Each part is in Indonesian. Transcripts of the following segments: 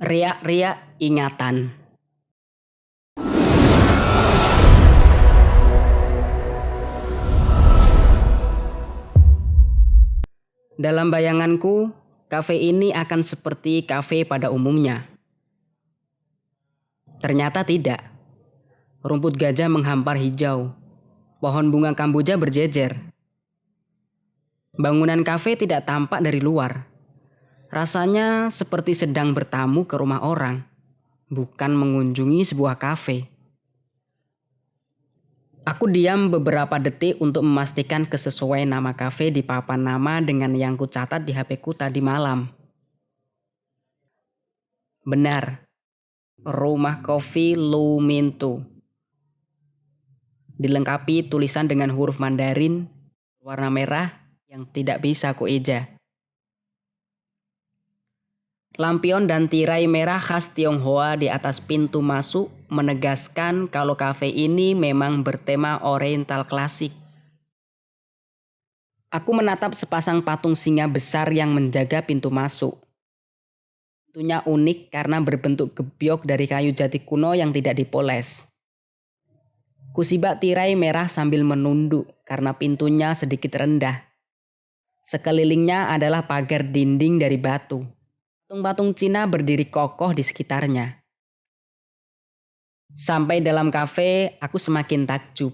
Riak-riak ingatan. Dalam bayanganku, kafe ini akan seperti kafe pada umumnya. Ternyata tidak. Rumput gajah menghampar hijau. Pohon bunga kamboja berjejer. Bangunan kafe tidak tampak dari luar. Rasanya seperti sedang bertamu ke rumah orang, bukan mengunjungi sebuah kafe. Aku diam beberapa detik untuk memastikan kesesuaian nama kafe di papan nama dengan yang kucatat di HP-ku tadi malam. Benar, Rumah Kopi Lu Mintu. Dilengkapi tulisan dengan huruf Mandarin warna merah yang tidak bisa kueja. Lampion dan tirai merah khas Tionghoa di atas pintu masuk menegaskan kalau kafe ini memang bertema oriental klasik. Aku menatap sepasang patung singa besar yang menjaga pintu masuk. Pintunya unik karena berbentuk gebyok dari kayu jati kuno yang tidak dipoles. Kusibak tirai merah sambil menunduk karena pintunya sedikit rendah. Sekelilingnya adalah pagar dinding dari batu. Patung-patung Cina berdiri kokoh di sekitarnya. Sampai dalam kafe, aku semakin takjub.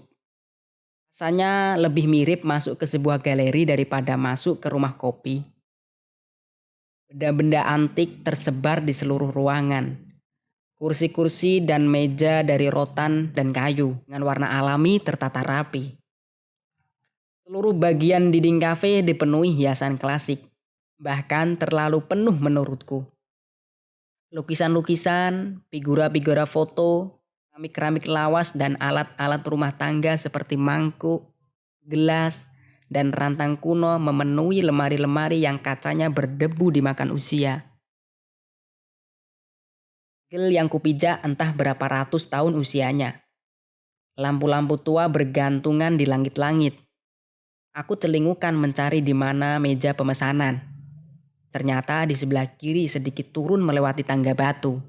Rasanya lebih mirip masuk ke sebuah galeri daripada masuk ke rumah kopi. Benda-benda antik tersebar di seluruh ruangan. Kursi-kursi dan meja dari rotan dan kayu dengan warna alami tertata rapi. Seluruh bagian dinding kafe dipenuhi hiasan klasik. Bahkan terlalu penuh menurutku. Lukisan-lukisan, figura-figura foto, keramik-keramik lawas dan alat-alat rumah tangga seperti mangkuk, gelas, dan rantang kuno memenuhi lemari-lemari yang kacanya berdebu dimakan usia. Gel yang kupijak entah berapa ratus tahun usianya. Lampu-lampu tua bergantungan di langit-langit. Aku celingukan mencari di mana meja pemesanan. Ternyata di sebelah kiri sedikit turun melewati tangga batu.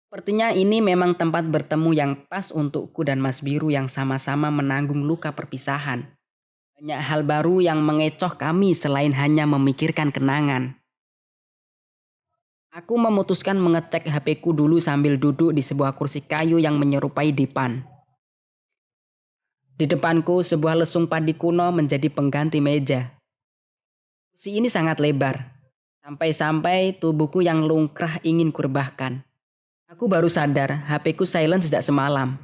Sepertinya ini memang tempat bertemu yang pas untukku dan Mas Biru yang sama-sama menanggung luka perpisahan. Banyak hal baru yang mengecoh kami selain hanya memikirkan kenangan. Aku memutuskan mengecek HP-ku dulu sambil duduk di sebuah kursi kayu yang menyerupai dipan. Di depanku sebuah lesung padi kuno menjadi pengganti meja. Kursi ini sangat lebar. Sampai-sampai tubuhku yang lungkrah ingin kurebahkan. Aku baru sadar HP-ku silent sejak semalam.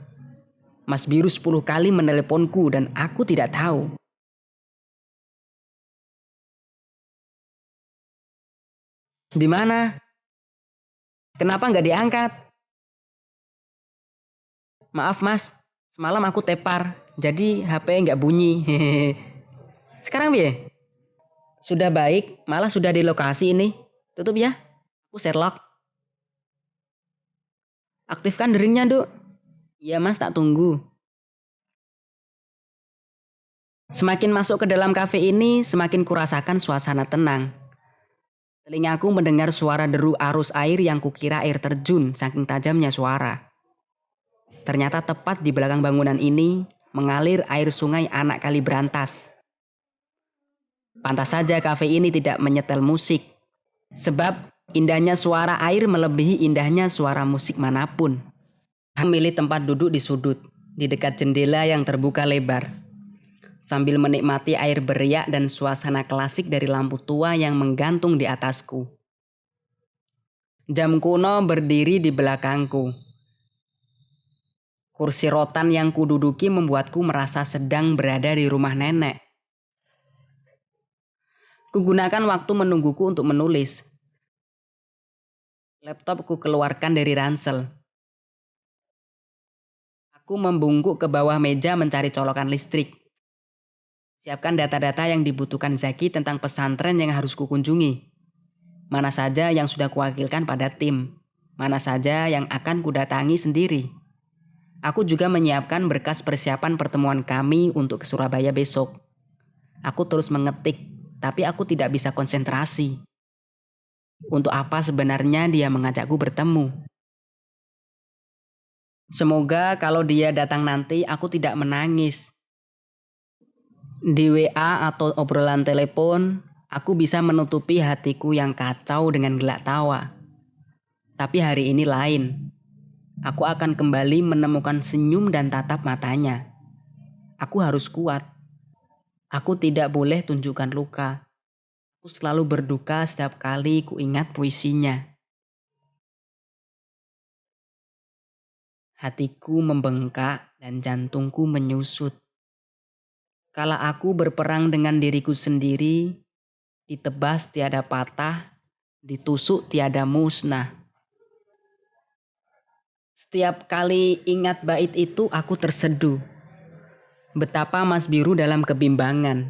Mas Biru 10 kali meneleponku dan aku tidak tahu. Di mana? Kenapa nggak diangkat? Maaf mas, semalam aku tepar, jadi HP nggak bunyi. Sekarang biar? Sudah baik, malah sudah di lokasi ini. Tutup ya, aku Sherlock. Aktifkan deringnya, Duk. Iya mas, tak tunggu. Semakin masuk ke dalam kafe ini, semakin kurasakan suasana tenang. Telingaku mendengar suara deru arus air yang kukira air terjun saking tajamnya suara. Ternyata tepat di belakang bangunan ini mengalir air sungai Anak Kali Berantas. Pantas saja kafe ini tidak menyetel musik. Sebab indahnya suara air melebihi indahnya suara musik manapun. Memilih tempat duduk di sudut, di dekat jendela yang terbuka lebar. Sambil menikmati air beriak dan suasana klasik dari lampu tua yang menggantung di atasku. Jam kuno berdiri di belakangku. Kursi rotan yang kududuki membuatku merasa sedang berada di rumah nenek. Kugunakan waktu menungguku untuk menulis. Laptop ku keluarkan dari ransel. Aku membungkuk ke bawah meja mencari colokan listrik. Siapkan data-data yang dibutuhkan Zaki tentang pesantren yang harus kukunjungi. Mana saja yang sudah kuwakilkan pada tim. Mana saja yang akan kudatangi sendiri. Aku juga menyiapkan berkas persiapan pertemuan kami untuk ke Surabaya besok. Aku terus mengetik, tapi aku tidak bisa konsentrasi. Untuk apa sebenarnya dia mengajakku bertemu? Semoga kalau dia datang nanti aku tidak menangis. Di WA atau obrolan telepon, aku bisa menutupi hatiku yang kacau dengan gelak tawa. Tapi hari ini lain. Aku akan kembali menemukan senyum dan tatap matanya. Aku harus kuat. Aku tidak boleh tunjukkan luka. Aku selalu berduka setiap kali ku ingat puisinya. Hatiku membengkak dan jantungku menyusut. Kala aku berperang dengan diriku sendiri, ditebas tiada patah, ditusuk tiada musnah. Setiap kali ingat bait itu aku terseduh. Betapa Mas Biru dalam kebimbangan.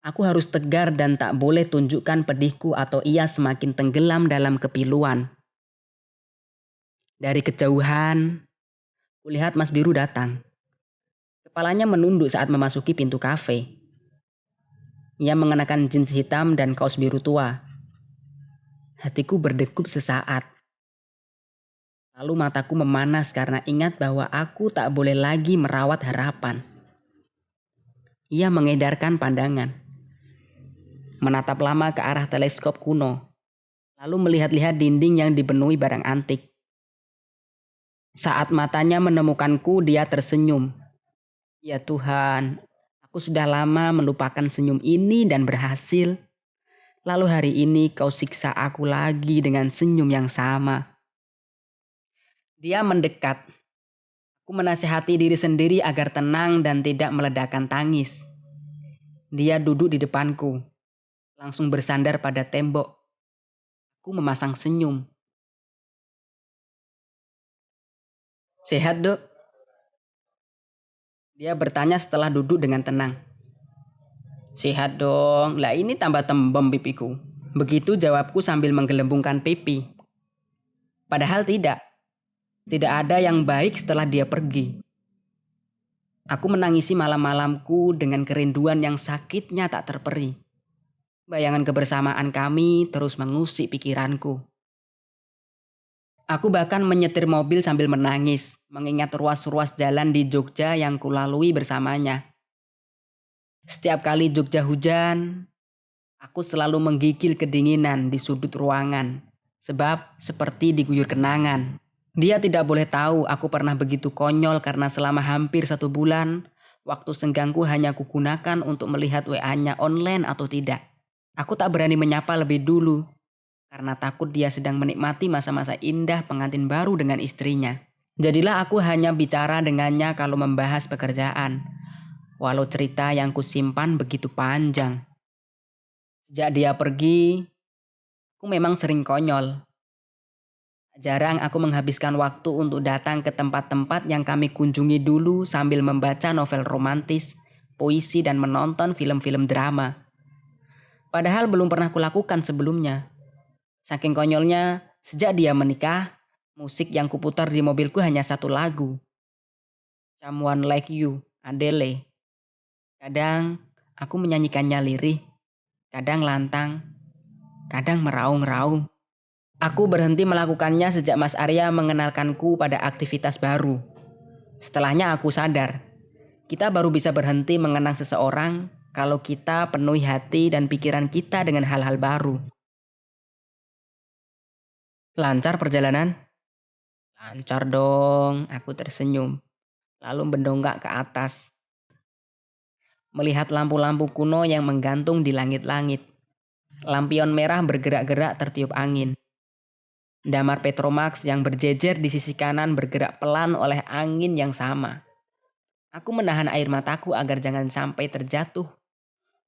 Aku harus tegar dan tak boleh tunjukkan pedihku atau ia semakin tenggelam dalam kepiluan. Dari kejauhan, kulihat Mas Biru datang. Kepalanya menunduk saat memasuki pintu kafe. Ia mengenakan jeans hitam dan kaos biru tua. Hatiku berdegup sesaat. Lalu mataku memanas karena ingat bahwa aku tak boleh lagi merawat harapan. Ia mengedarkan pandangan. Menatap lama ke arah teleskop kuno. Lalu melihat-lihat dinding yang dipenuhi barang antik. Saat matanya menemukanku, dia tersenyum. Ya Tuhan, aku sudah lama melupakan senyum ini dan berhasil. Lalu hari ini kau siksa aku lagi dengan senyum yang sama. Dia mendekat. Aku menasihati diri sendiri agar tenang dan tidak meledakkan tangis. Dia duduk di depanku, langsung bersandar pada tembok. Aku memasang senyum. Sehat, Dok? Dia bertanya setelah duduk dengan tenang. Sehat dong, lah ini tambah tembem pipiku. Begitu jawabku sambil menggelembungkan pipi. Padahal tidak. Tidak ada yang baik setelah dia pergi. Aku menangisi malam-malamku dengan kerinduan yang sakitnya tak terperi. Bayangan kebersamaan kami terus mengusik pikiranku. Aku bahkan menyetir mobil sambil menangis, mengingat ruas-ruas jalan di Jogja yang kulalui bersamanya. Setiap kali Jogja hujan, aku selalu menggigil kedinginan di sudut ruangan, sebab seperti diguyur kenangan. Dia tidak boleh tahu aku pernah begitu konyol karena selama hampir 1 bulan, waktu senggangku hanya kugunakan untuk melihat WA-nya online atau tidak. Aku tak berani menyapa lebih dulu, karena takut dia sedang menikmati masa-masa indah pengantin baru dengan istrinya. Jadilah aku hanya bicara dengannya kalau membahas pekerjaan, walau cerita yang kusimpan begitu panjang. Sejak dia pergi, aku memang sering konyol. Jarang aku menghabiskan waktu untuk datang ke tempat-tempat yang kami kunjungi dulu sambil membaca novel romantis, puisi dan menonton film-film drama. Padahal belum pernah kulakukan sebelumnya. Saking konyolnya, sejak dia menikah, musik yang kuputar di mobilku hanya satu lagu. Someone Like You, Adele. Kadang aku menyanyikannya lirih, kadang lantang, kadang meraung-raung. Aku berhenti melakukannya sejak Mas Arya mengenalkanku pada aktivitas baru. Setelahnya aku sadar, kita baru bisa berhenti mengenang seseorang kalau kita penuhi hati dan pikiran kita dengan hal-hal baru. Lancar perjalanan? Lancar dong, aku tersenyum. Lalu mendongak ke atas. Melihat lampu-lampu kuno yang menggantung di langit-langit. Lampion merah bergerak-gerak tertiup angin. Damar Petromax yang berjejer di sisi kanan bergerak pelan oleh angin yang sama. Aku menahan air mataku agar jangan sampai terjatuh,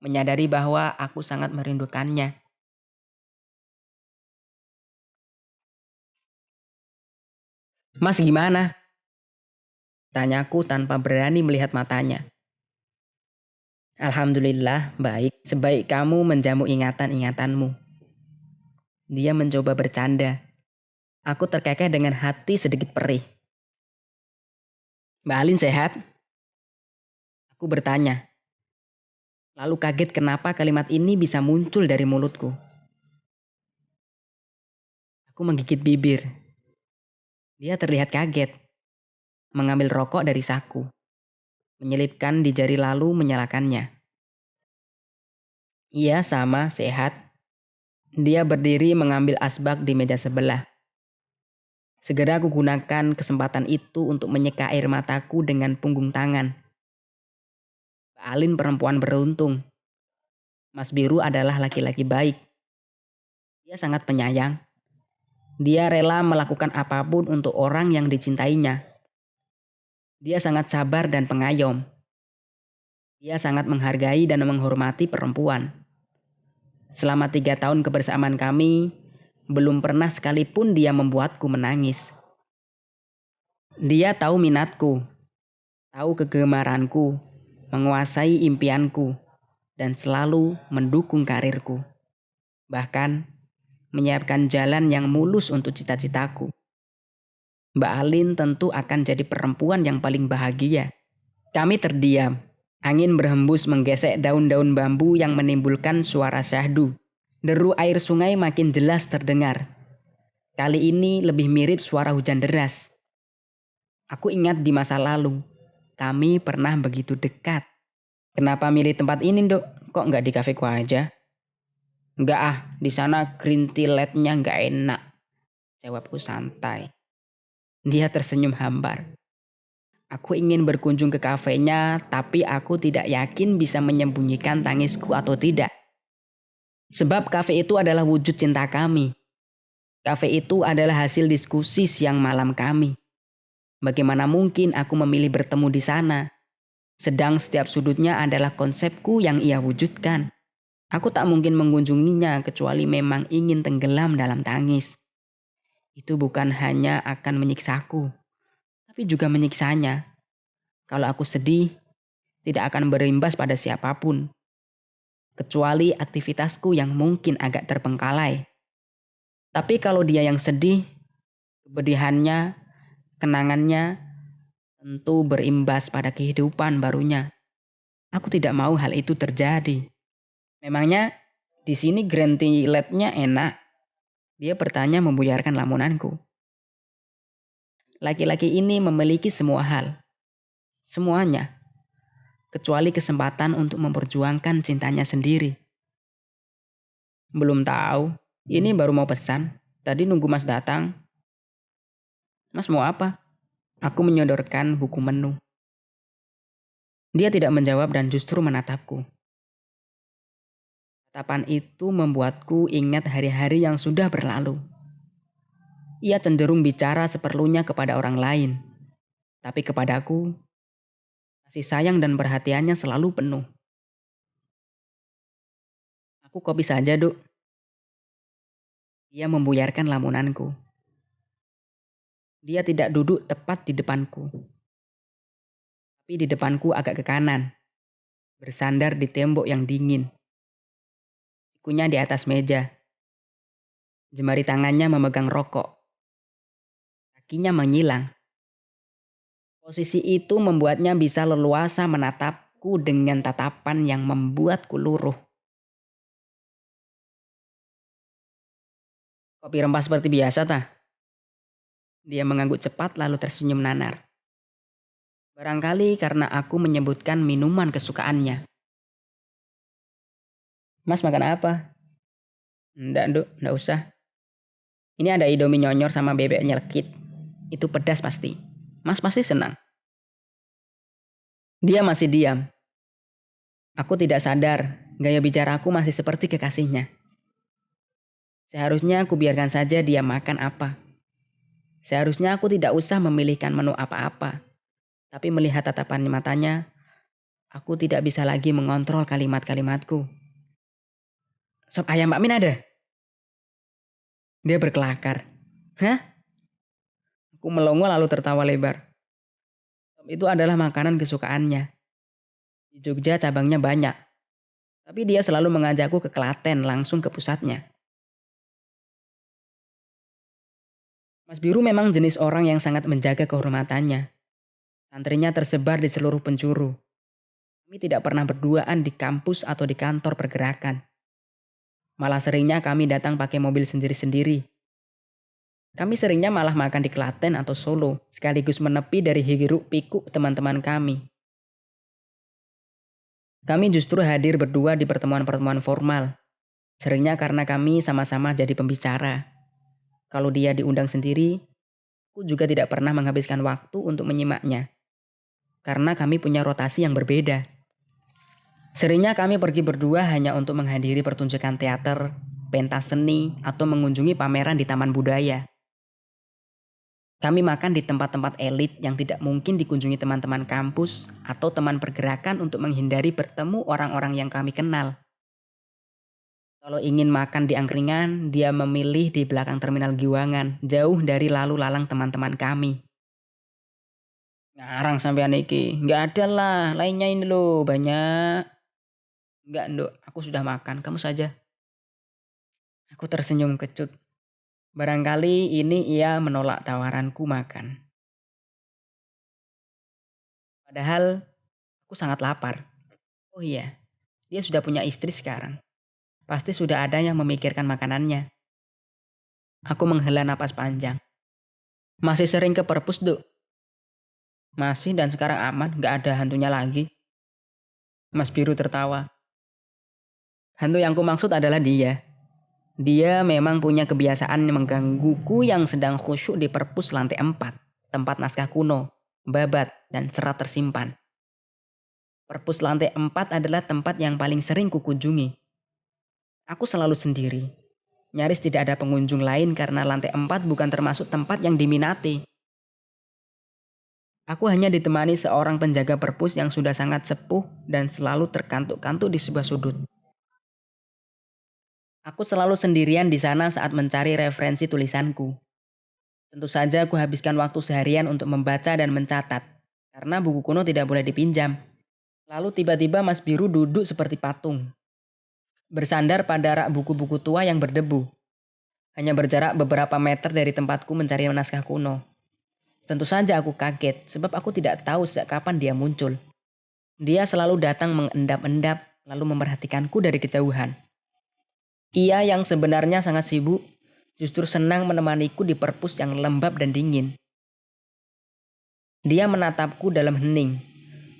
menyadari bahwa aku sangat merindukannya. Mas gimana? Tanyaku tanpa berani melihat matanya. Alhamdulillah baik, sebaik kamu menjamu ingatan-ingatanmu. Dia mencoba bercanda. Aku terkekeh dengan hati sedikit perih. Mbak Alin sehat? Aku bertanya. Lalu kaget kenapa kalimat ini bisa muncul dari mulutku. Aku menggigit bibir. Dia terlihat kaget, mengambil rokok dari saku, menyelipkan di jari lalu menyalakannya. Iya, sama, sehat. Dia berdiri mengambil asbak di meja sebelah. Segera aku gunakan kesempatan itu untuk menyeka air mataku dengan punggung tangan. Mbak Alin perempuan beruntung. Mas Biru adalah laki-laki baik. Dia sangat penyayang. Dia rela melakukan apapun untuk orang yang dicintainya. Dia sangat sabar dan pengayom. Dia sangat menghargai dan menghormati perempuan. Selama 3 tahun kebersamaan kami, belum pernah sekalipun dia membuatku menangis. Dia tahu minatku, tahu kegemaranku, menguasai impianku, dan selalu mendukung karirku. Bahkan, menyiapkan jalan yang mulus untuk cita-citaku. Mbak Alin tentu akan jadi perempuan yang paling bahagia. Kami terdiam. Angin berhembus menggesek daun-daun bambu yang menimbulkan suara syahdu. Deru air sungai makin jelas terdengar. Kali ini lebih mirip suara hujan deras. Aku ingat di masa lalu, kami pernah begitu dekat. Kenapa milih tempat ini, Dok? Kok nggak di kafeku aja? Nggak ah, di sana green tea latte-nya nggak enak. Jawabku santai. Dia tersenyum hambar. Aku ingin berkunjung ke kafenya, tapi aku tidak yakin bisa menyembunyikan tangisku atau tidak. Sebab kafe itu adalah wujud cinta kami. Kafe itu adalah hasil diskusi siang malam kami. Bagaimana mungkin aku memilih bertemu di sana? Sedang setiap sudutnya adalah konsepku yang ia wujudkan. Aku tak mungkin mengunjunginya kecuali memang ingin tenggelam dalam tangis. Itu bukan hanya akan menyiksaku, tapi juga menyiksanya. Kalau aku sedih, tidak akan berimbas pada siapapun. Kecuali aktivitasku yang mungkin agak terbengkalai. Tapi kalau dia yang sedih, kepedihannya, kenangannya, tentu berimbas pada kehidupan barunya. Aku tidak mau hal itu terjadi. Memangnya di sini green tea latte-nya enak? Dia bertanya membuyarkan lamunanku. Laki-laki ini memiliki semua hal. Semuanya. Kecuali kesempatan untuk memperjuangkan cintanya sendiri. Belum tahu. Ini baru mau pesan. Tadi nunggu Mas datang. Mas mau apa? Aku menyodorkan buku menu. Dia tidak menjawab dan justru menatapku. Tatapan itu membuatku ingat hari-hari yang sudah berlalu. Ia cenderung bicara seperlunya kepada orang lain. Tapi kepadaku, kasih sayang dan perhatiannya selalu penuh. Aku kopi saja, Duk. Dia membuyarkan lamunanku. Dia tidak duduk tepat di depanku. Tapi di depanku agak ke kanan. Bersandar di tembok yang dingin. Sikunya di atas meja. Jemari tangannya memegang rokok. Kakinya menyilang. Posisi itu membuatnya bisa leluasa menatapku dengan tatapan yang membuatku luruh. Kopi rempah seperti biasa, tah? Dia mengangguk cepat lalu tersenyum nanar. Barangkali karena aku menyebutkan minuman kesukaannya. Mas makan apa? Nggak, Nduk, nggak usah. Ini ada Indomie nyonyor sama bebek nyelkit. Itu pedas pasti. Mas pasti senang. Dia masih diam. Aku tidak sadar, gaya bicaraku masih seperti kekasihnya. Seharusnya aku biarkan saja dia makan apa. Seharusnya aku tidak usah memilihkan menu apa-apa. Tapi melihat tatapan matanya, aku tidak bisa lagi mengontrol kalimat-kalimatku. Sop ayam Mbak Min ada? Dia berkelakar. Hah? Aku melongo lalu tertawa lebar. Sop itu adalah makanan kesukaannya. Di Jogja cabangnya banyak. Tapi dia selalu mengajakku ke Klaten langsung ke pusatnya. Mas Biru memang jenis orang yang sangat menjaga kehormatannya. Santrinya tersebar di seluruh penjuru. Kami tidak pernah berduaan di kampus atau di kantor pergerakan. Malah seringnya kami datang pakai mobil sendiri-sendiri. Kami seringnya malah makan di Klaten atau Solo, sekaligus menepi dari hiruk pikuk teman-teman kami. Kami justru hadir berdua di pertemuan-pertemuan formal, seringnya karena kami sama-sama jadi pembicara. Kalau dia diundang sendiri, aku juga tidak pernah menghabiskan waktu untuk menyimaknya, karena kami punya rotasi yang berbeda. Seringnya kami pergi berdua hanya untuk menghadiri pertunjukan teater, pentas seni, atau mengunjungi pameran di taman budaya. Kami makan di tempat-tempat elit yang tidak mungkin dikunjungi teman-teman kampus atau teman pergerakan untuk menghindari bertemu orang-orang yang kami kenal. Kalau ingin makan di angkringan, dia memilih di belakang terminal Giwangan, jauh dari lalu lalang teman-teman kami. Ngarang sampean iki, nggak ada lah, lainnya ini loh, banyak. Nggak, Nduk, aku sudah makan, kamu saja. Aku tersenyum kecut. Barangkali ini ia menolak tawaranku makan. Padahal aku sangat lapar. Oh iya, dia sudah punya istri sekarang. Pasti sudah ada yang memikirkan makanannya. Aku menghela napas panjang. Masih sering ke perpus, Duk? Masih dan sekarang aman, gak ada hantunya lagi. Mas Biru tertawa. Hantu yang kumaksud adalah dia. Dia memang punya kebiasaan menggangguku yang sedang khusyuk di perpus lantai 4, tempat naskah kuno, babat, dan serat tersimpan. Perpus lantai 4 adalah tempat yang paling sering kukunjungi. Aku selalu sendiri. Nyaris tidak ada pengunjung lain karena lantai 4 bukan termasuk tempat yang diminati. Aku hanya ditemani seorang penjaga perpus yang sudah sangat sepuh dan selalu terkantuk-kantuk di sebuah sudut. Aku selalu sendirian di sana saat mencari referensi tulisanku. Tentu saja aku habiskan waktu seharian untuk membaca dan mencatat, karena buku kuno tidak boleh dipinjam. Lalu tiba-tiba Mas Biru duduk seperti patung, bersandar pada rak buku-buku tua yang berdebu. Hanya berjarak beberapa meter dari tempatku mencari naskah kuno. Tentu saja aku kaget, sebab aku tidak tahu sejak kapan dia muncul. Dia selalu datang mengendap-endap, lalu memperhatikanku dari kejauhan. Ia yang sebenarnya sangat sibuk, justru senang menemaniku di perpus yang lembab dan dingin. Dia menatapku dalam hening.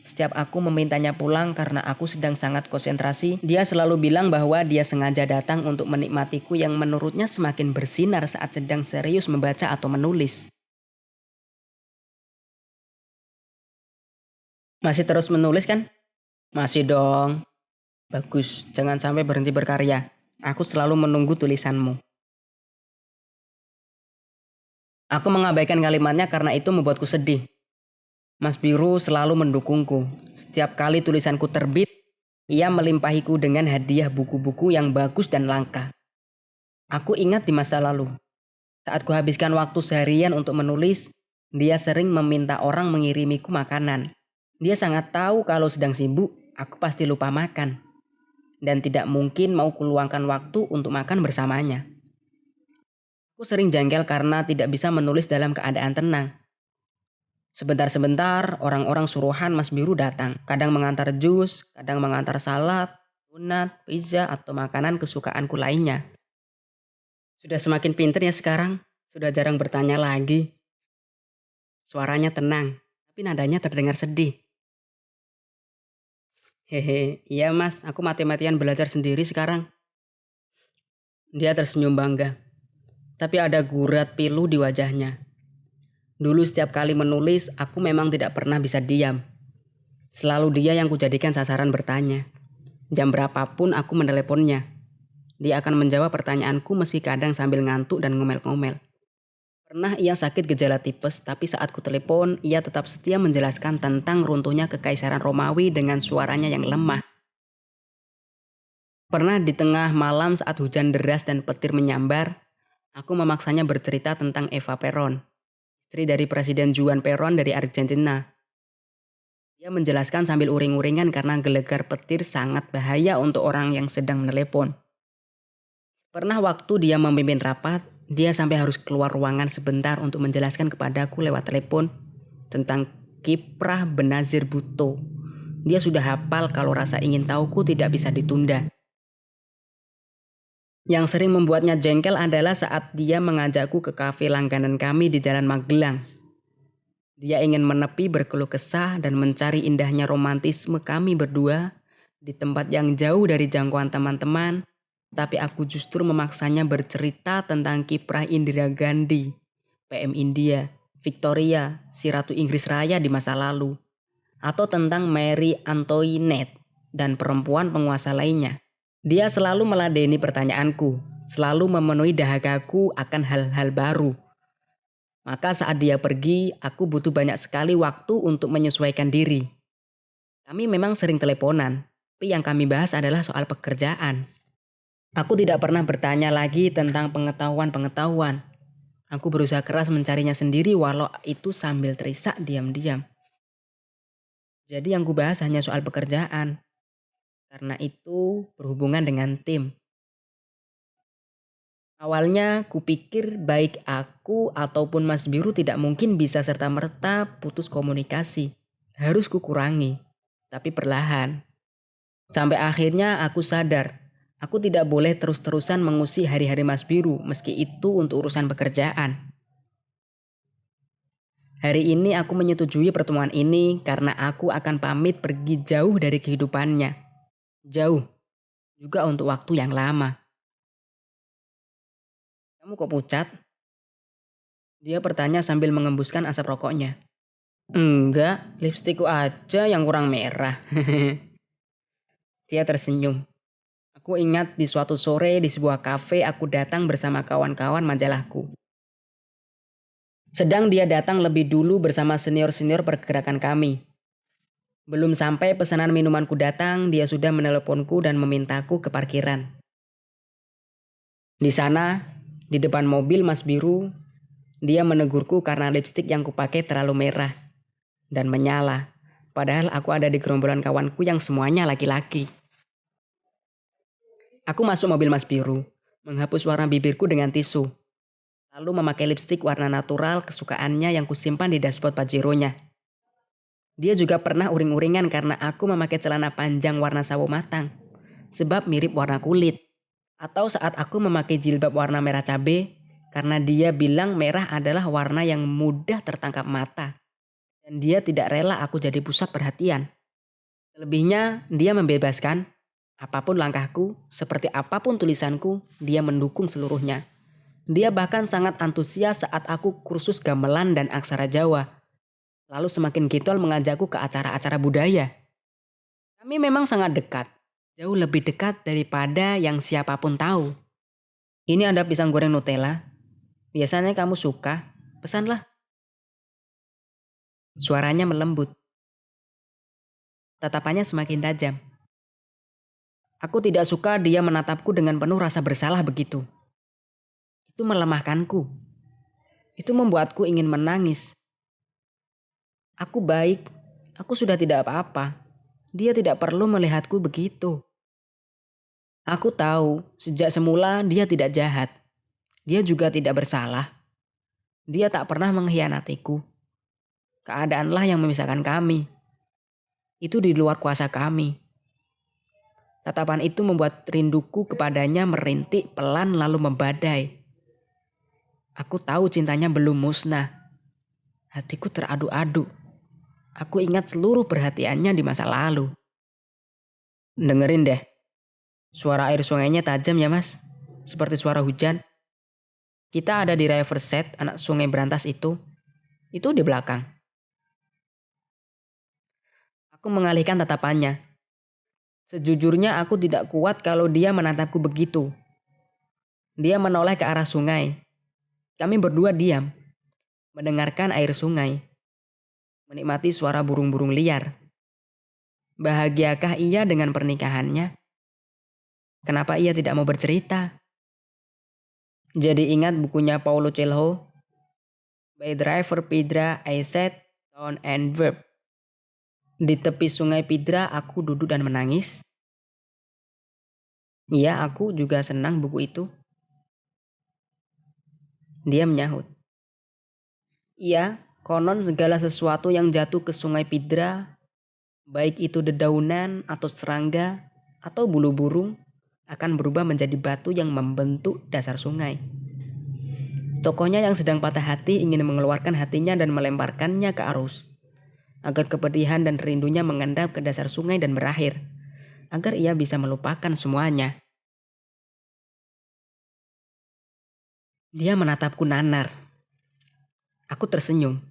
Setiap aku memintanya pulang karena aku sedang sangat konsentrasi, dia selalu bilang bahwa dia sengaja datang untuk menikmatiku yang menurutnya semakin bersinar saat sedang serius membaca atau menulis. Masih terus menulis kan? Masih dong. Bagus, jangan sampai berhenti berkarya. Aku selalu menunggu tulisanmu. Aku mengabaikan kalimatnya karena itu membuatku sedih. Mas Biru selalu mendukungku. Setiap kali tulisanku terbit, ia melimpahiku dengan hadiah buku-buku yang bagus dan langka. Aku ingat di masa lalu, saat kuhabiskan waktu seharian untuk menulis, dia sering meminta orang mengirimiku makanan. Dia sangat tahu kalau sedang sibuk, aku pasti lupa makan. Dan tidak mungkin mau kuluangkan waktu untuk makan bersamanya. Aku sering jengkel karena tidak bisa menulis dalam keadaan tenang. Sebentar-sebentar orang-orang suruhan Mas Biru datang. Kadang mengantar jus, kadang mengantar salad, donat, pizza, atau makanan kesukaanku lainnya. Sudah semakin pinter ya sekarang. Sudah jarang bertanya lagi. Suaranya tenang, tapi nadanya terdengar sedih. Hehe, iya mas, aku mati-matian belajar sendiri sekarang. Dia tersenyum bangga. Tapi ada gurat pilu di wajahnya. Dulu setiap kali menulis, aku memang tidak pernah bisa diam. Selalu dia yang kujadikan sasaran bertanya. Jam berapapun aku meneleponnya. Dia akan menjawab pertanyaanku meski kadang sambil ngantuk dan ngomel-ngomel. Pernah ia sakit gejala tipes, tapi saat ku telepon, ia tetap setia menjelaskan tentang runtuhnya kekaisaran Romawi dengan suaranya yang lemah. Pernah di tengah malam saat hujan deras dan petir menyambar, aku memaksanya bercerita tentang Eva Peron, istri dari Presiden Juan Peron dari Argentina. Dia menjelaskan sambil uring-uringan karena gelegar petir sangat bahaya untuk orang yang sedang menelepon. Pernah waktu dia memimpin rapat, dia sampai harus keluar ruangan sebentar untuk menjelaskan kepadaku lewat telepon tentang kiprah Benazir Bhutto. Dia sudah hafal kalau rasa ingin tahuku tidak bisa ditunda. Yang sering membuatnya jengkel adalah saat dia mengajakku ke kafe langganan kami di Jalan Magelang. Dia ingin menepi berkeluh kesah dan mencari indahnya romantisme kami berdua di tempat yang jauh dari jangkauan teman-teman, tapi aku justru memaksanya bercerita tentang kiprah Indira Gandhi, PM India, Victoria, si Ratu Inggris Raya di masa lalu, atau tentang Mary Antoinette dan perempuan penguasa lainnya. Dia selalu meladeni pertanyaanku, selalu memenuhi dahagaku akan hal-hal baru. Maka saat dia pergi, aku butuh banyak sekali waktu untuk menyesuaikan diri. Kami memang sering teleponan, tapi yang kami bahas adalah soal pekerjaan. Aku tidak pernah bertanya lagi tentang pengetahuan-pengetahuan. Aku berusaha keras mencarinya sendiri walau itu sambil terisak diam-diam. Jadi yang kubahas hanya soal pekerjaan. Karena itu berhubungan dengan tim. Awalnya kupikir baik aku ataupun Mas Biru tidak mungkin bisa serta-merta putus komunikasi. Harus kukurangi, tapi perlahan. Sampai akhirnya aku sadar, aku tidak boleh terus-terusan mengusik hari-hari Mas Biru meski itu untuk urusan pekerjaan. Hari ini aku menyetujui pertemuan ini karena aku akan pamit pergi jauh dari kehidupannya. Jauh, juga untuk waktu yang lama. Kamu kok pucat? Dia bertanya sambil mengembuskan asap rokoknya. Enggak, lipstikku aja yang kurang merah. Dia tersenyum. Aku ingat di suatu sore di sebuah kafe aku datang bersama kawan-kawan majalahku. Sedang dia datang lebih dulu bersama senior-senior pergerakan kami. Belum sampai pesanan minumanku datang, dia sudah meneleponku dan memintaku ke parkiran. Di sana, di depan mobil Mas Biru, dia menegurku karena lipstik yang kupakai terlalu merah dan menyala. Padahal aku ada di gerombolan kawanku yang semuanya laki-laki. Aku masuk mobil Mas Biru, menghapus warna bibirku dengan tisu. Lalu memakai lipstik warna natural kesukaannya yang kusimpan di dashboard Pajero-nya. Dia juga pernah uring-uringan karena aku memakai celana panjang warna sawo matang, sebab mirip warna kulit. Atau saat aku memakai jilbab warna merah cabai, karena dia bilang merah adalah warna yang mudah tertangkap mata. Dan dia tidak rela aku jadi pusat perhatian. Selebihnya, dia membebaskan. Apapun langkahku, seperti apapun tulisanku, dia mendukung seluruhnya. Dia bahkan sangat antusias saat aku kursus gamelan dan aksara Jawa. Lalu semakin getol mengajakku ke acara-acara budaya. Kami memang sangat dekat. Jauh lebih dekat daripada yang siapapun tahu. Ini ada pisang goreng Nutella. Biasanya kamu suka. Pesanlah. Suaranya melembut. Tatapannya semakin tajam. Aku tidak suka dia menatapku dengan penuh rasa bersalah begitu. Itu melemahkanku. Itu membuatku ingin menangis. Aku baik. Aku sudah tidak apa-apa. Dia tidak perlu melihatku begitu. Aku tahu sejak semula dia tidak jahat. Dia juga tidak bersalah. Dia tak pernah mengkhianatiku. Keadaanlah yang memisahkan kami. Itu di luar kuasa kami. Tatapan itu membuat rinduku kepadanya merintik pelan lalu membadai. Aku tahu cintanya belum musnah. Hatiku teradu-adu. Aku ingat seluruh perhatiannya di masa lalu. Dengerin deh. Suara air sungainya tajam ya mas. Seperti suara hujan. Kita ada di Riverside, anak sungai berantas itu. Itu di belakang. Aku mengalihkan tatapannya. Sejujurnya aku tidak kuat kalau dia menatapku begitu. Dia menoleh ke arah sungai. Kami berdua diam. Mendengarkan air sungai. Menikmati suara burung-burung liar. Bahagiakah ia dengan pernikahannya? Kenapa ia tidak mau bercerita? Jadi ingat bukunya Paulo Coelho, By Driver Pidra, I Said, Sound and Verb. Di tepi sungai Pidra aku duduk dan menangis. Iya, aku juga senang buku itu. Dia menyahut. Iya, konon segala sesuatu yang jatuh ke sungai Pidra, baik itu dedaunan atau serangga atau bulu burung, akan berubah menjadi batu yang membentuk dasar sungai. Tokohnya yang sedang patah hati ingin mengeluarkan hatinya dan melemparkannya ke arus, agar kepedihan dan rindunya mengendap ke dasar sungai dan berakhir, agar ia bisa melupakan semuanya. Dia menatapku nanar. Aku tersenyum.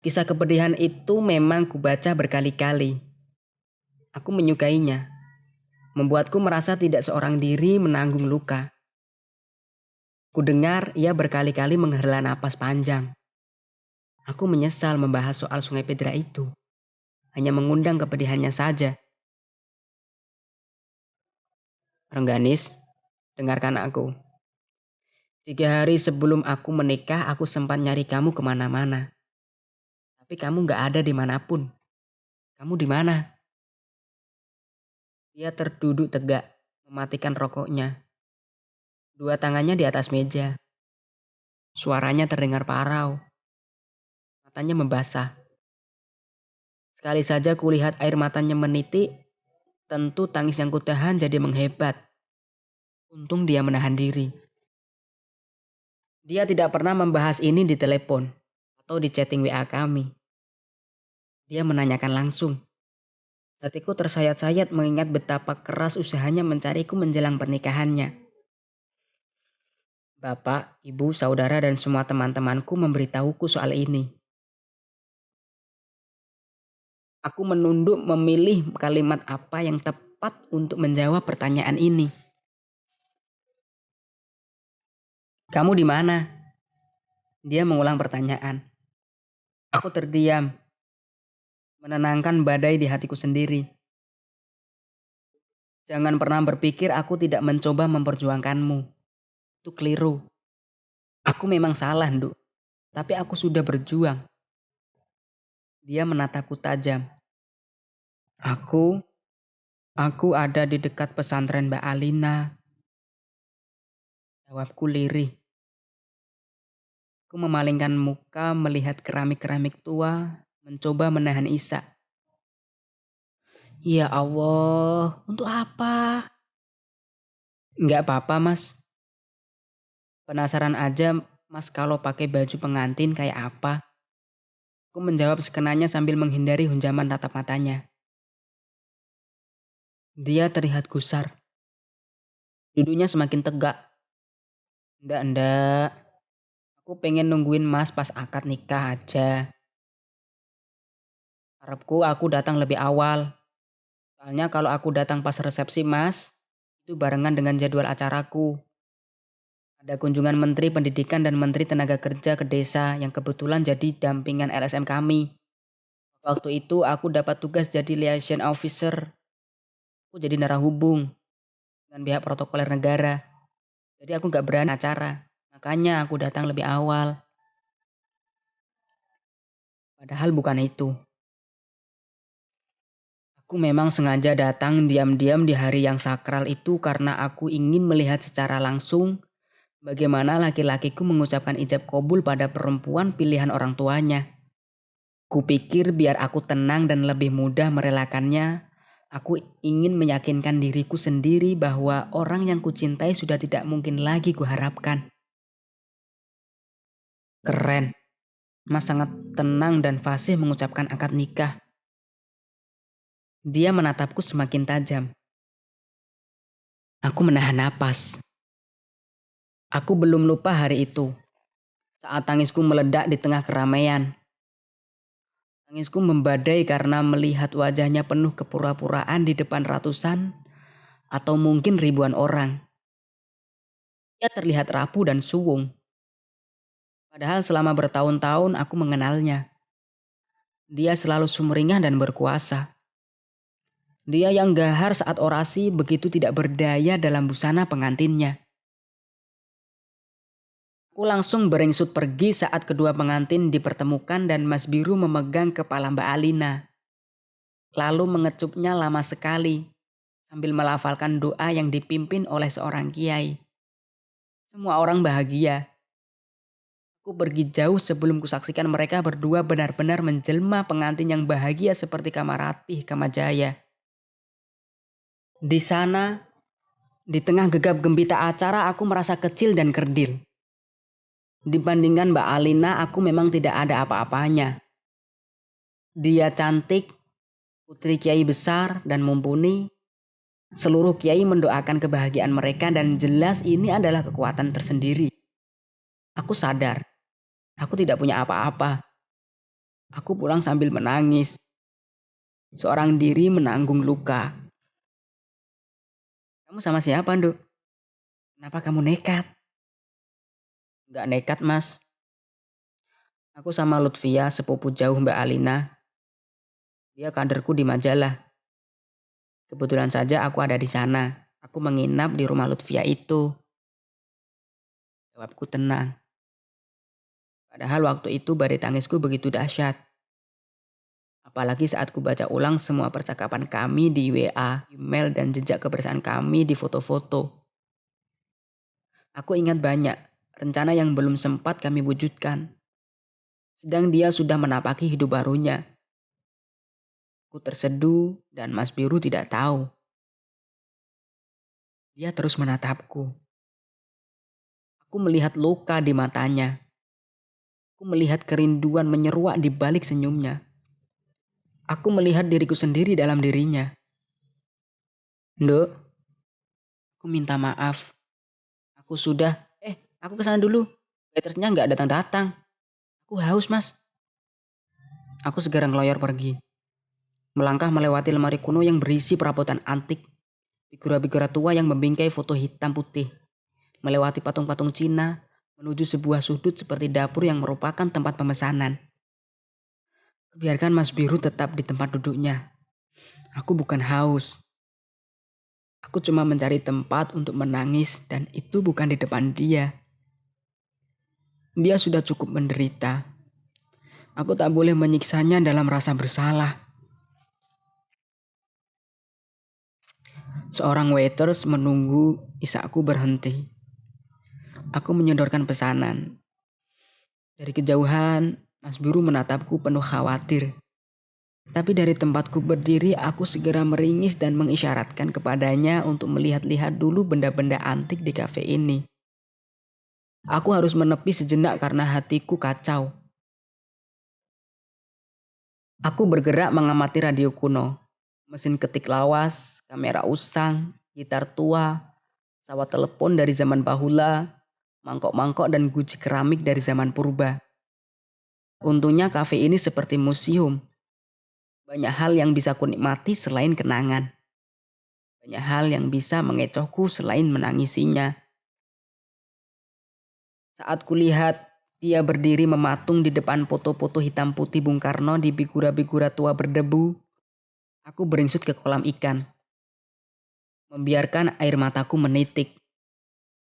Kisah kepedihan itu memang kubaca berkali-kali. Aku menyukainya, membuatku merasa tidak seorang diri menanggung luka. Ku dengar ia berkali-kali menghela napas panjang. Aku menyesal membahas soal Sungai Pedra itu. Hanya mengundang kepedihannya saja. Rengganis, dengarkan aku. 3 hari sebelum aku menikah, aku sempat nyari kamu kemana-mana. Tapi kamu gak ada dimanapun. Kamu di mana? Dia terduduk tegak, mematikan rokoknya. 2 tangannya di atas meja. Suaranya terdengar parau. Matanya membasah. Sekali saja kulihat air matanya menitik, tentu tangis yang kutahan jadi menghebat. Untung dia menahan diri. Dia tidak pernah membahas ini di telepon atau di chatting WA kami. Dia menanyakan langsung. Hatiku tersayat-sayat mengingat betapa keras usahanya mencariku menjelang pernikahannya. Bapak, ibu, saudara, dan semua teman-temanku memberitahuku soal ini. Aku menunduk memilih kalimat apa yang tepat untuk menjawab pertanyaan ini. Kamu di mana? Dia mengulang pertanyaan. Aku terdiam, menenangkan badai di hatiku sendiri. Jangan pernah berpikir aku tidak mencoba memperjuangkanmu. Itu keliru. Aku memang salah, Nduk. Tapi aku sudah berjuang. Dia menatapku tajam. Aku ada di dekat pesantren Mbak Alina. Jawabku lirih. Aku memalingkan muka melihat keramik-keramik tua, mencoba menahan isak. Ya Allah, untuk apa? Enggak apa-apa, Mas. Penasaran aja, Mas, kalau pakai baju pengantin kayak apa? Aku menjawab sekenanya sambil menghindari hunjaman tatap matanya. Dia terlihat gusar. Duduknya semakin tegak. Ndak. Aku pengen nungguin Mas pas akad nikah aja. Harapku aku datang lebih awal. Soalnya kalau aku datang pas resepsi Mas, itu barengan dengan jadwal acaraku. Ada kunjungan Menteri Pendidikan dan Menteri Tenaga Kerja ke desa yang kebetulan jadi dampingan LSM kami. Waktu itu aku dapat tugas jadi liaison officer. Aku jadi narahubung dengan pihak protokoler negara. Jadi aku gak berani acara. Makanya aku datang lebih awal. Padahal bukan itu. Aku memang sengaja datang diam-diam di hari yang sakral itu karena aku ingin melihat secara langsung bagaimana laki-lakiku mengucapkan ijab kabul pada perempuan pilihan orang tuanya. Kupikir biar aku tenang dan lebih mudah merelakannya, aku ingin meyakinkan diriku sendiri bahwa orang yang kucintai sudah tidak mungkin lagi kuharapkan. Keren. Mas sangat tenang dan fasih mengucapkan akad nikah. Dia menatapku semakin tajam. Aku menahan napas. Aku belum lupa hari itu. Saat tangisku meledak di tengah keramaian. Tangisku membadai karena melihat wajahnya penuh kepura-puraan di depan ratusan atau mungkin ribuan orang. Dia terlihat rapuh dan suwung. Padahal selama bertahun-tahun aku mengenalnya. Dia selalu sumringah dan berkuasa. Dia yang gahar saat orasi begitu tidak berdaya dalam busana pengantinnya. Aku langsung beringsut pergi saat kedua pengantin dipertemukan dan Mas Biru memegang kepala Mbak Alina. Lalu mengecupnya lama sekali sambil melafalkan doa yang dipimpin oleh seorang kiai. Semua orang bahagia. Aku pergi jauh sebelum kusaksikan mereka berdua benar-benar menjelma pengantin yang bahagia seperti Kamaratih Kamajaya. Di sana Di tengah gegap gempita acara aku merasa kecil dan kerdil. Dibandingkan Mbak Alina, aku memang tidak ada apa-apanya. Dia cantik, putri kiai besar dan mumpuni. Seluruh kiai mendoakan kebahagiaan mereka dan jelas ini adalah kekuatan tersendiri. Aku sadar, aku tidak punya apa-apa. Aku pulang sambil menangis. Seorang diri menanggung luka. Kamu sama siapa, Nduk? Kenapa kamu nekat? Nggak nekat, Mas. Aku sama Lutfia, sepupu jauh Mbak Alina. Dia kaderku di majalah. Kebetulan saja aku ada di sana. Aku menginap di rumah Lutfia itu. Jawabku tenang. Padahal waktu itu badai tangisku begitu dahsyat. Apalagi saat ku baca ulang semua percakapan kami di WA, email, dan jejak kebersamaan kami di foto-foto. Aku ingat banyak rencana yang belum sempat kami wujudkan. Sedang dia sudah menapaki hidup barunya. Aku terseduh dan Mas Biru tidak tahu. Dia terus menatapku. Aku melihat luka di matanya. Aku melihat kerinduan menyeruak di balik senyumnya. Aku melihat diriku sendiri dalam dirinya. Nduk, aku minta maaf. Aku sudah, aku kesana dulu. Waitersnya nggak datang-datang. Aku haus, Mas. Aku segera ngeloyor pergi. Melangkah melewati lemari kuno yang berisi perabotan antik. Figura-figura tua yang membingkai foto hitam putih. Melewati patung-patung Cina, menuju sebuah sudut seperti dapur yang merupakan tempat pemesanan. Biarkan Mas Biru tetap di tempat duduknya. Aku bukan haus. Aku cuma mencari tempat untuk menangis dan itu bukan di depan dia. Dia sudah cukup menderita. Aku tak boleh menyiksanya dalam rasa bersalah. Seorang waiters menunggu isakku berhenti. Aku menyodorkan pesanan. Dari kejauhan, Mas Biru menatapku penuh khawatir. Tapi dari tempatku berdiri, aku segera meringis dan mengisyaratkan kepadanya untuk melihat-lihat dulu benda-benda antik di kafe ini. Aku harus menepi sejenak karena hatiku kacau. Aku bergerak mengamati radio kuno. Mesin ketik lawas, kamera usang, gitar tua, sawat telepon dari zaman bahula, mangkok-mangkok dan guci keramik dari zaman purba. Untungnya kafe ini seperti museum. Banyak hal yang bisa kunikmati selain kenangan. Banyak hal yang bisa mengecohku selain menangisinya. Saat kulihat dia berdiri mematung di depan foto-foto hitam putih Bung Karno di figura-figura tua berdebu, aku beringsut ke kolam ikan. Membiarkan air mataku menitik.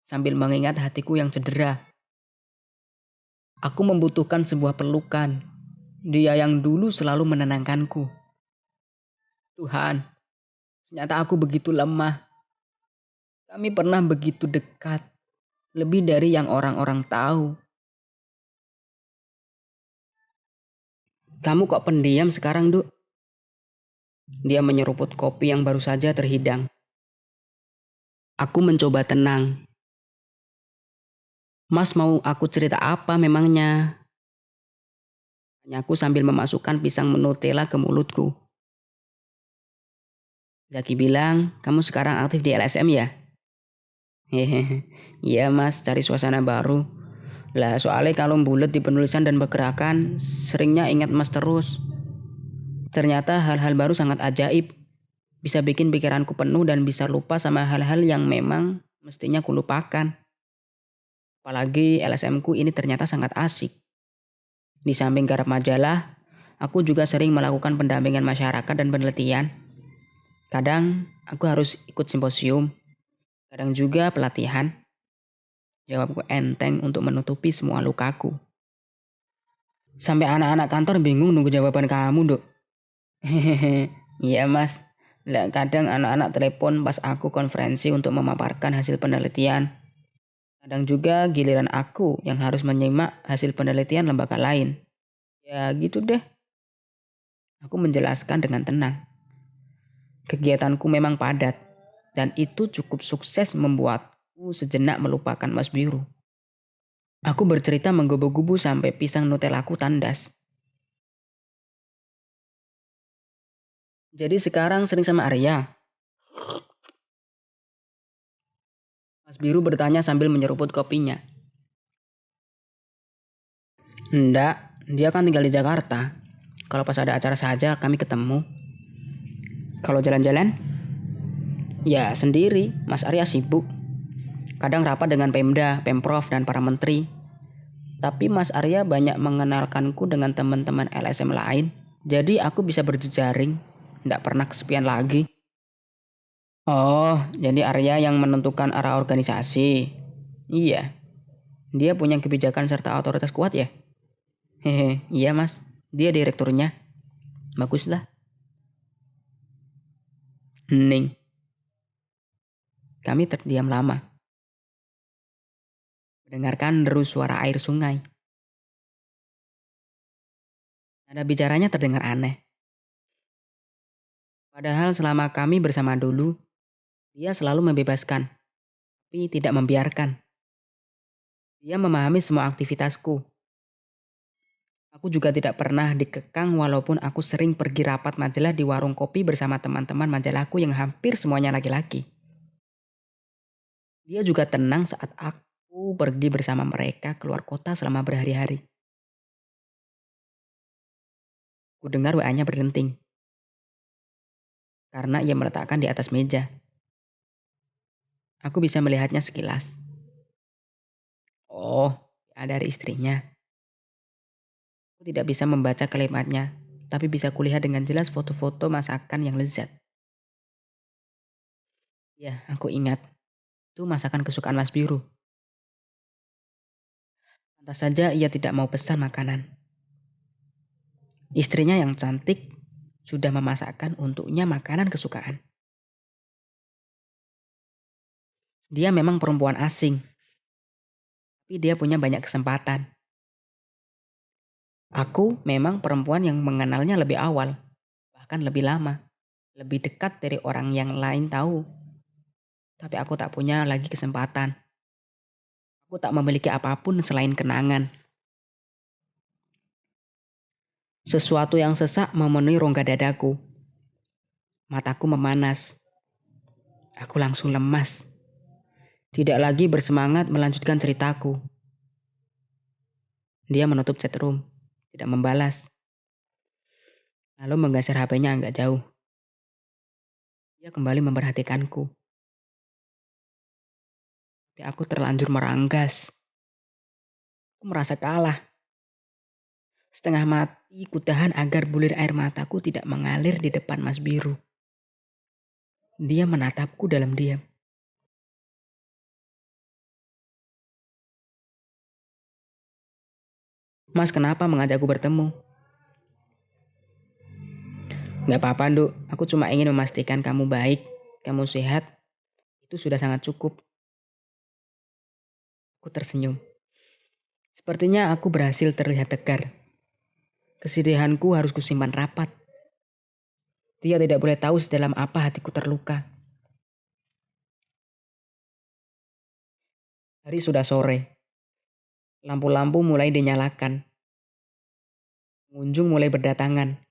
Sambil mengingat hatiku yang cedera. Aku membutuhkan sebuah pelukan. Dia yang dulu selalu menenangkanku. Tuhan, ternyata aku begitu lemah. Kami pernah begitu dekat. Lebih dari yang orang-orang tahu. Kamu kok pendiam sekarang, Duk? Dia menyeruput kopi yang baru saja terhidang. Aku mencoba tenang. Mas mau aku cerita apa memangnya? Tanyaku sambil memasukkan pisang Nutella ke mulutku. Zaki bilang, kamu sekarang aktif di LSM ya? Hehehe, iya mas, cari suasana baru. Lah soalnya kalau bulat di penulisan dan pergerakan, seringnya ingat mas terus. Ternyata hal-hal baru sangat ajaib. Bisa bikin pikiranku penuh dan bisa lupa sama hal-hal yang memang mestinya kulupakan. Apalagi LSM ku ini ternyata sangat asik. Di samping garap majalah, aku juga sering melakukan pendampingan masyarakat dan penelitian. Kadang aku harus ikut simposium, kadang juga pelatihan. Jawabku enteng untuk menutupi semua lukaku. Sampai anak-anak kantor bingung nunggu jawaban kamu, Dok. Hehehe, iya mas. Lah kadang anak-anak telepon pas aku konferensi untuk memaparkan hasil penelitian. Kadang juga giliran aku yang harus menyimak hasil penelitian lembaga lain. Ya gitu deh. Aku menjelaskan dengan tenang. Kegiatanku memang padat. Dan itu cukup sukses membuatku sejenak melupakan Mas Biru. Aku bercerita menggebu-gebu sampai pisang Nutellaku tandas. Jadi sekarang sering sama Arya? Mas Biru bertanya sambil menyeruput kopinya. Enggak, dia kan tinggal di Jakarta. Kalau pas ada acara saja kami ketemu. Kalau jalan-jalan? Ya sendiri, Mas Arya sibuk. Kadang rapat dengan Pemda, Pemprov, dan para menteri. Tapi Mas Arya banyak mengenalkanku dengan teman-teman LSM lain. Jadi aku bisa berjejaring, nggak pernah kesepian lagi. Oh, jadi Arya yang menentukan arah organisasi. Iya, dia punya kebijakan serta otoritas kuat ya? Hehe, iya mas, dia direkturnya. Baguslah. Hening, kami terdiam lama. Mendengarkan deru suara air sungai. Nada bicaranya terdengar aneh. Padahal selama kami bersama dulu, dia selalu membebaskan, tapi tidak membiarkan. Dia memahami semua aktivitasku. Aku juga tidak pernah dikekang walaupun aku sering pergi rapat majalah di warung kopi bersama teman-teman majalahku yang hampir semuanya laki-laki. Dia juga tenang saat aku pergi bersama mereka keluar kota selama berhari-hari. Ku dengar WA-nya berdenting karena ia meletakkan di atas meja. Aku bisa melihatnya sekilas. Oh, dari istrinya. Aku tidak bisa membaca kalimatnya, tapi bisa kulihat dengan jelas foto-foto masakan yang lezat. Ya, aku ingat. Itu masakan kesukaan Mas Biru. Pantas saja ia tidak mau pesan makanan. Istrinya yang cantik sudah memasakkan untuknya makanan kesukaan. Dia memang perempuan asing, tapi dia punya banyak kesempatan. Aku memang perempuan yang mengenalnya lebih awal, bahkan lebih lama, lebih dekat dari orang yang lain tahu. Tapi aku tak punya lagi kesempatan. Aku tak memiliki apapun selain kenangan. Sesuatu yang sesak memenuhi rongga dadaku. Mataku memanas. Aku langsung lemas. Tidak lagi bersemangat melanjutkan ceritaku. Dia menutup chatroom, tidak membalas. Lalu menggeser HP-nya agak jauh. Dia kembali memperhatikanku. Tapi aku terlanjur meranggas. Aku merasa kalah. Setengah mati ku tahan agar bulir air mataku tidak mengalir di depan Mas Biru. Dia menatapku dalam diam. Mas kenapa mengajakku bertemu? Gak apa-apa Nduk, aku cuma ingin memastikan kamu baik, kamu sehat. Itu sudah sangat cukup. Aku tersenyum. Sepertinya aku berhasil terlihat tegar. Kesedihanku harus kusimpan rapat. Dia tidak boleh tahu sedalam apa hatiku terluka. Hari sudah sore. Lampu-lampu mulai dinyalakan. Pengunjung mulai berdatangan.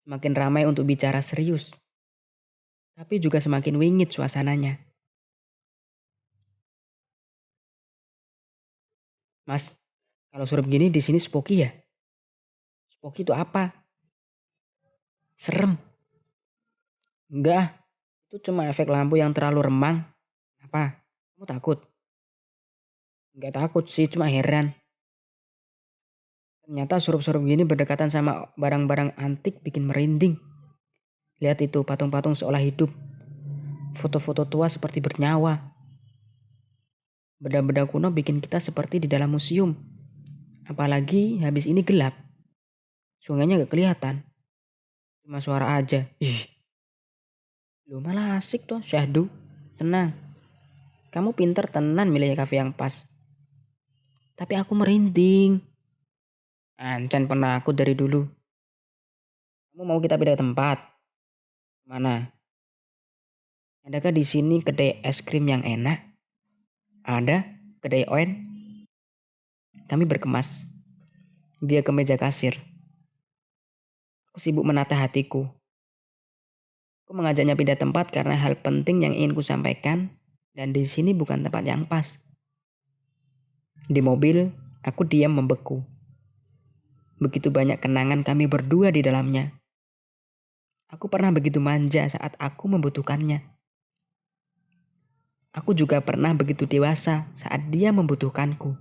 Semakin ramai untuk bicara serius. Tapi juga semakin wingit suasananya. Mas, kalau suruh begini di sini spooky ya? Spooky itu apa? Serem. Enggak, itu cuma efek lampu yang terlalu remang. Apa? Kamu takut? Enggak takut sih, cuma heran. Ternyata surup-surup gini berdekatan sama barang-barang antik bikin merinding. Lihat itu patung-patung seolah hidup. Foto-foto tua seperti bernyawa. Benda-benda kuno bikin kita seperti di dalam museum. Apalagi habis ini gelap. Sungainya gak kelihatan. Cuma suara aja. Ih, lu malah asik tuh Syahdu. Tenang. Kamu pinter tenan milih kafe yang pas. Tapi aku merinding. Ancan penakut dari dulu. Kamu mau kita pindah tempat? Mana? Adakah di sini kedai es krim yang enak? Ada, kedai Oen. Kami berkemas. Dia ke meja kasir. Aku sibuk menata hatiku. Aku mengajaknya pindah tempat karena hal penting yang ingin ku sampaikan, dan di sini bukan tempat yang pas. Di mobil, aku diam membeku. Begitu banyak kenangan kami berdua di dalamnya. Aku pernah begitu manja saat aku membutuhkannya. Aku juga pernah begitu dewasa saat dia membutuhkanku.